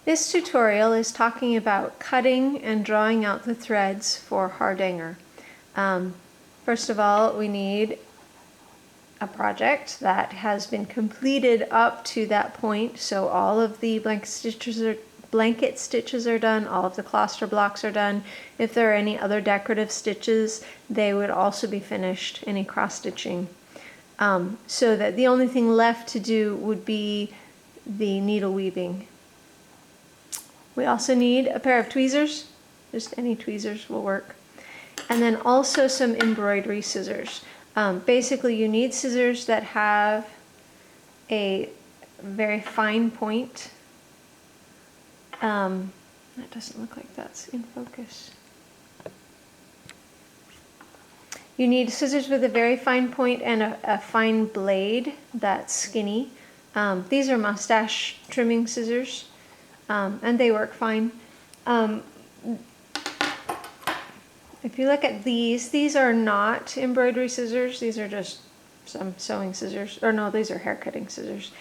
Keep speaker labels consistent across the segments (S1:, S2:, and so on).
S1: This tutorial is talking about cutting and drawing out the threads for Hardanger. First of all, we need a project that has been completed up to that point. So all of the blanket stitches are done, all of the cluster blocks are done. If there are any other decorative stitches, they would also be finished, any cross stitching. So that the only thing left to do would be the needle weaving. We also need a pair of tweezers, just any tweezers will work. And then also some embroidery scissors. Basically you need scissors that have a very fine point. That doesn't look like that's in focus. You need scissors with a very fine point and a fine blade that's skinny. These are mustache trimming scissors. And they work fine. If you look at these are not embroidery scissors. These are just some sewing scissors. Or no, these are hair cutting scissors.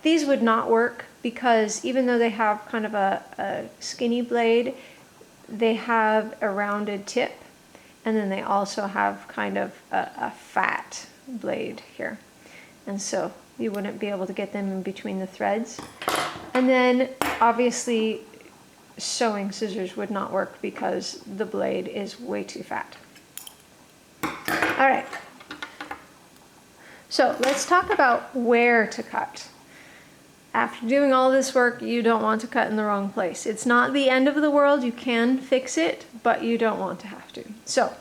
S1: These would not work because even though they have kind of a skinny blade, they have a rounded tip. And then they also have kind of a fat blade here. And so you wouldn't be able to get them in between the threads. And then obviously sewing scissors would not work because the blade is way too fat. All right, so let's talk about where to cut. After doing all this work, you don't want to cut in the wrong place. It's not the end of the world. You can fix it, but you don't want to have to. So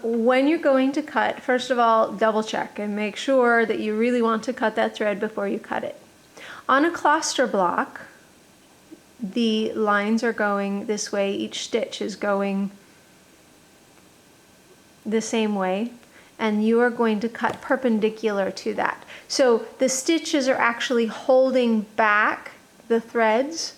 S1: when you're going to cut, first of all, double check and make sure that you really want to cut that thread before you cut it. On a cluster block, the lines are going this way, each stitch is going the same way, and you are going to cut perpendicular to that. So the stitches are actually holding back the threads.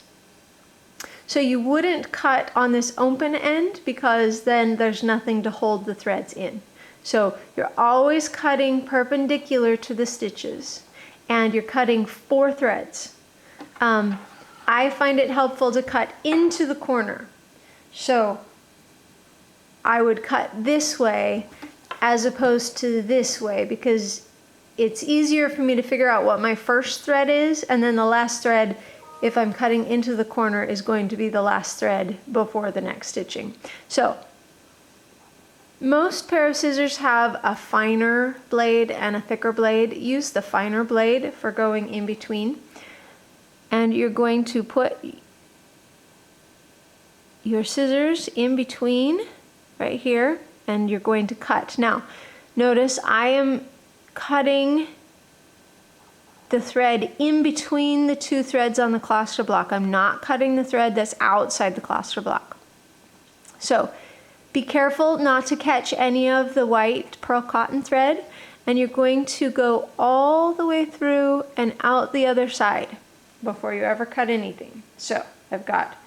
S1: So you wouldn't cut on this open end because then there's nothing to hold the threads in. So you're always cutting perpendicular to the stitches. And you're cutting 4 threads. I find it helpful to cut into the corner. So I would cut this way as opposed to this way because it's easier for me to figure out what my first thread is, and then the last thread, if I'm cutting into the corner, is going to be the last thread before the next stitching. So most pair of scissors have a finer blade and a thicker blade. Use the finer blade for going in between. And you're going to put your scissors in between right here, and you're going to cut. Now, notice I am cutting the thread in between the 2 threads on the cluster block. I'm not cutting the thread that's outside the cluster block. So be careful not to catch any of the white pearl cotton thread, and you're going to go all the way through and out the other side before you ever cut anything. So I've got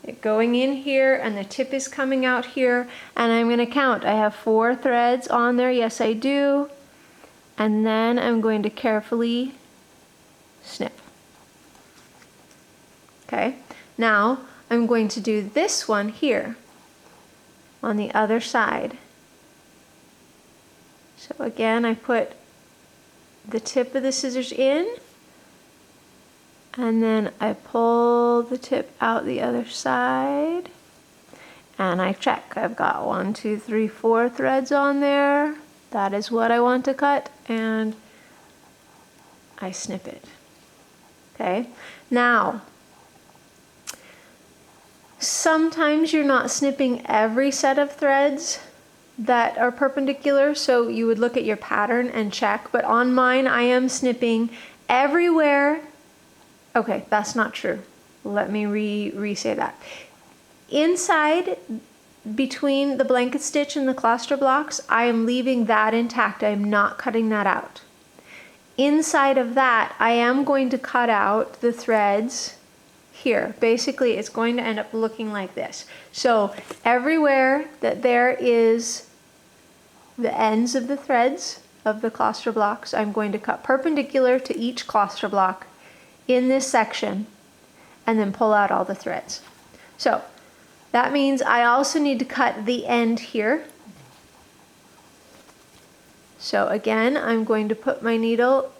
S1: it going in here and the tip is coming out here, and I'm going to count. I have 4 threads on there. Yes, I do. And then I'm going to carefully snip. Okay, now I'm going to do this one here on the other side. So again, I put the tip of the scissors in, and then I pull the tip out the other side, and I check. I've got 1, 2, 3, 4 threads on there. That is what I want to cut, and I snip it. Okay, now sometimes you're not snipping every set of threads that are perpendicular, so you would look at your pattern and check, but on mine I am snipping everywhere. Okay, that's not true. Let me re-say that. Inside, between the blanket stitch and the cluster blocks, I am leaving that intact. I am not cutting that out. Inside of that, I am going to cut out the threads here. Basically, it's going to end up looking like this. So everywhere that there is the ends of the threads of the cluster blocks, I'm going to cut perpendicular to each cluster block in this section, and then pull out all the threads. So that means I also need to cut the end here. So again, I'm going to put my needle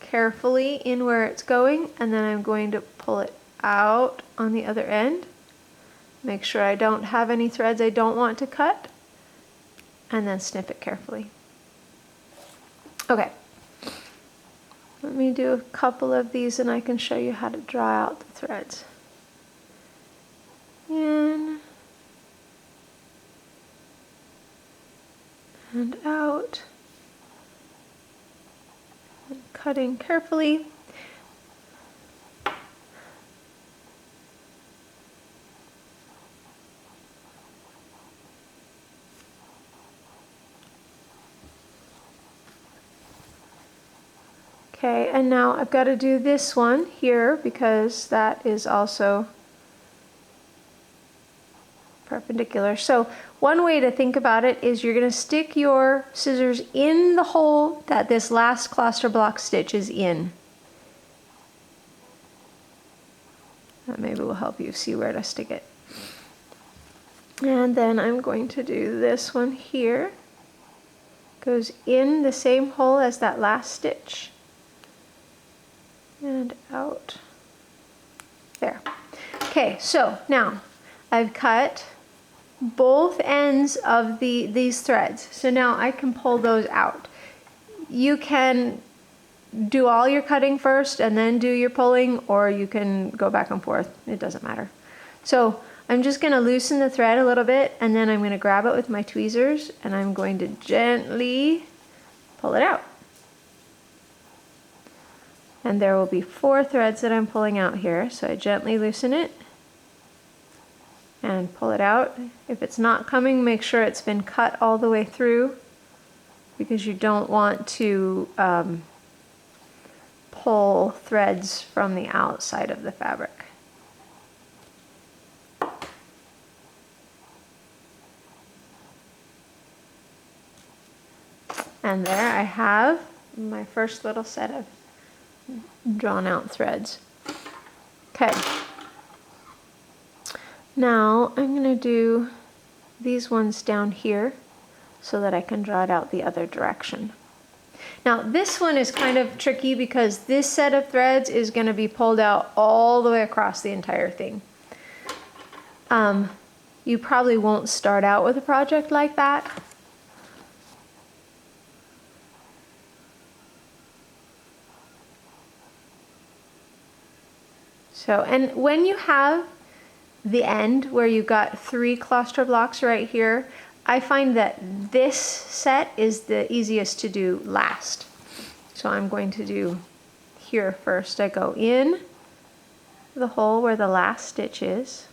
S1: carefully in where it's going, and then I'm going to pull it out on the other end. Make sure I don't have any threads I don't want to cut, and then snip it carefully. Okay, let me do a couple of these and I can show you how to draw out the threads. In and out, and cutting carefully. Okay, and now I've got to do this one here because that is also perpendicular. So one way to think about it is you're going to stick your scissors in the hole that this last cluster block stitch is in. That maybe will help you see where to stick it. And then I'm going to do this one here. Goes in the same hole as that last stitch. And out. There. Okay, so now I've cut both ends of these threads. So now I can pull those out. You can do all your cutting first and then do your pulling, or you can go back and forth. It doesn't matter. So I'm just going to loosen the thread a little bit, and then I'm going to grab it with my tweezers and I'm going to gently pull it out. And there will be 4 threads that I'm pulling out here. So I gently loosen it and pull it out. If it's not coming, make sure it's been cut all the way through, because you don't want to pull threads from the outside of the fabric. And there I have my first little set of drawn out threads. Okay. Now I'm going to do these ones down here so that I can draw it out the other direction. Now this one is kind of tricky because this set of threads is going to be pulled out all the way across the entire thing. You probably won't start out with a project like that. So, and when you have the end where you've got 3 cluster blocks right here, I find that this set is the easiest to do last. So I'm going to do here first. I go in the hole where the last stitch is,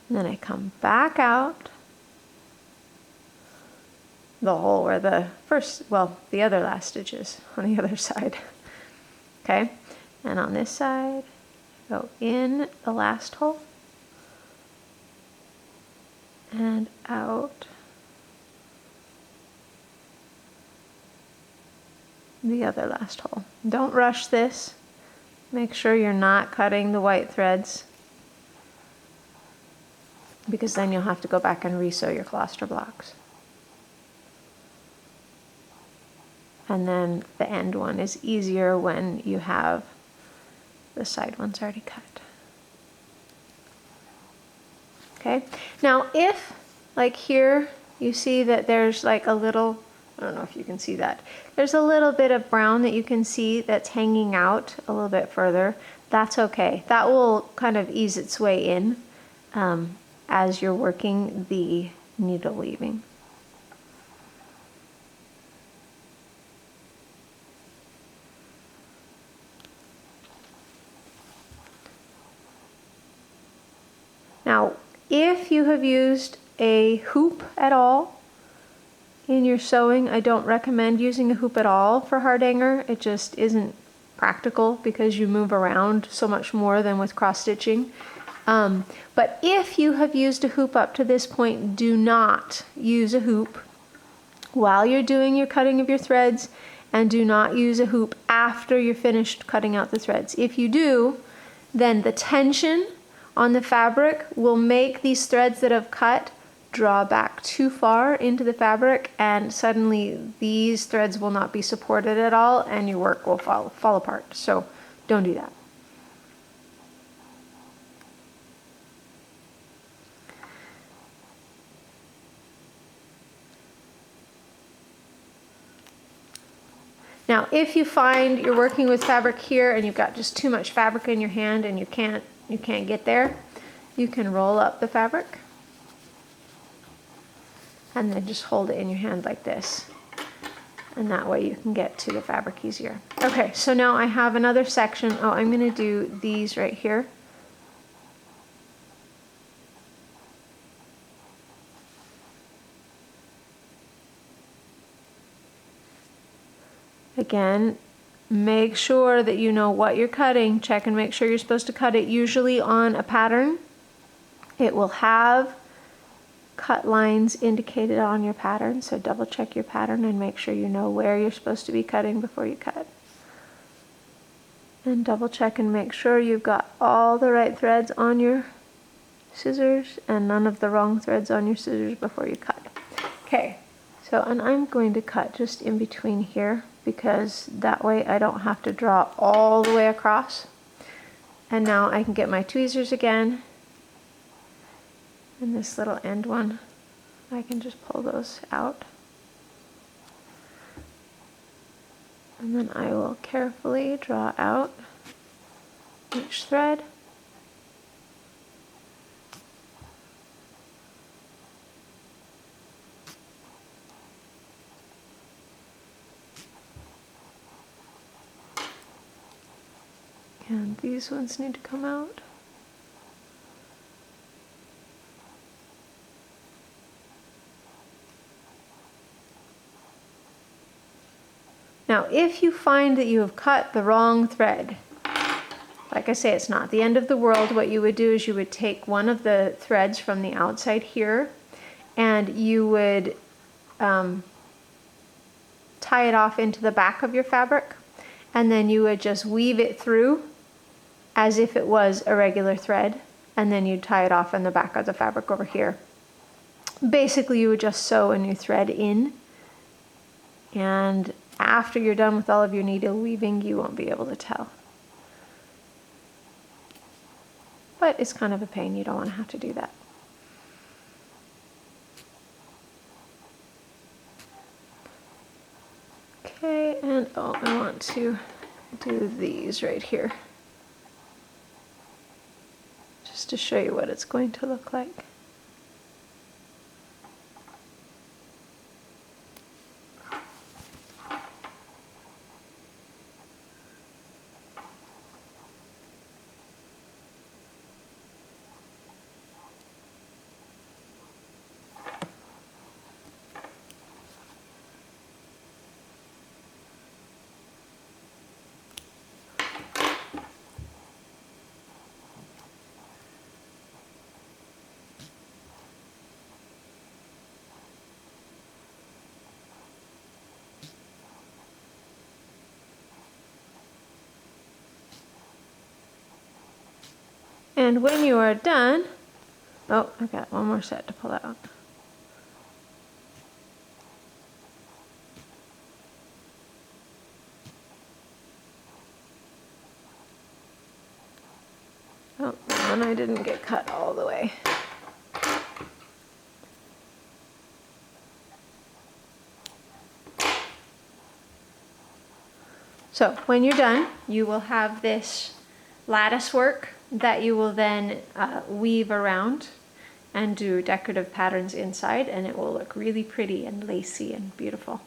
S1: and then I come back out the hole where the the other last stitch is on the other side. Okay, and on this side, go in the last hole and out the other last hole. Don't rush this. Make sure you're not cutting the white threads, because then you'll have to go back and resew your cluster blocks. And then the end one is easier when you have the side ones already cut. Okay, now if, like here, you see that there's like a little, I don't know if you can see that, there's a little bit of brown that you can see that's hanging out a little bit further, that's okay. That will kind of ease its way in as you're working the needle weaving. Now, if you have used a hoop at all in your sewing, I don't recommend using a hoop at all for Hardanger. It just isn't practical because you move around so much more than with cross stitching. But if you have used a hoop up to this point, do not use a hoop while you're doing your cutting of your threads, and do not use a hoop after you're finished cutting out the threads. If you do, then the tension on the fabric will make these threads that have cut draw back too far into the fabric, and suddenly these threads will not be supported at all and your work will fall apart. So don't do that. Now, if you find you're working with fabric here and you've got just too much fabric in your hand and you can't get there, you can roll up the fabric and then just hold it in your hand like this. And that way you can get to the fabric easier. Okay, so now I have another section. Oh, I'm gonna do these right here. Again, make sure that you know what you're cutting. Check and make sure you're supposed to cut it. Usually on a pattern, it will have cut lines indicated on your pattern, so double check your pattern and make sure you know where you're supposed to be cutting before you cut. And double check and make sure you've got all the right threads on your scissors and none of the wrong threads on your scissors before you cut. Okay, so and I'm going to cut just in between here because that way I don't have to draw all the way across. And now I can get my tweezers again. And this little end one, I can just pull those out. And then I will carefully draw out each thread. And these ones need to come out. Now, if you find that you have cut the wrong thread, like I say, it's not the end of the world. What you would do is you would take one of the threads from the outside here and you would tie it off into the back of your fabric, and then you would just weave it through as if it was a regular thread, and then you'd tie it off in the back of the fabric over here. Basically, you would just sew a new thread in, and after you're done with all of your needle weaving, you won't be able to tell. But it's kind of a pain, you don't want to have to do that. Okay, and oh, I want to do these right here, just to show you what it's going to look like. And when you are done, oh, I've got one more set to pull out. Oh, and I didn't get cut all the way. So when you're done, you will have this lattice work that you will then weave around and do decorative patterns inside, and it will look really pretty and lacy and beautiful.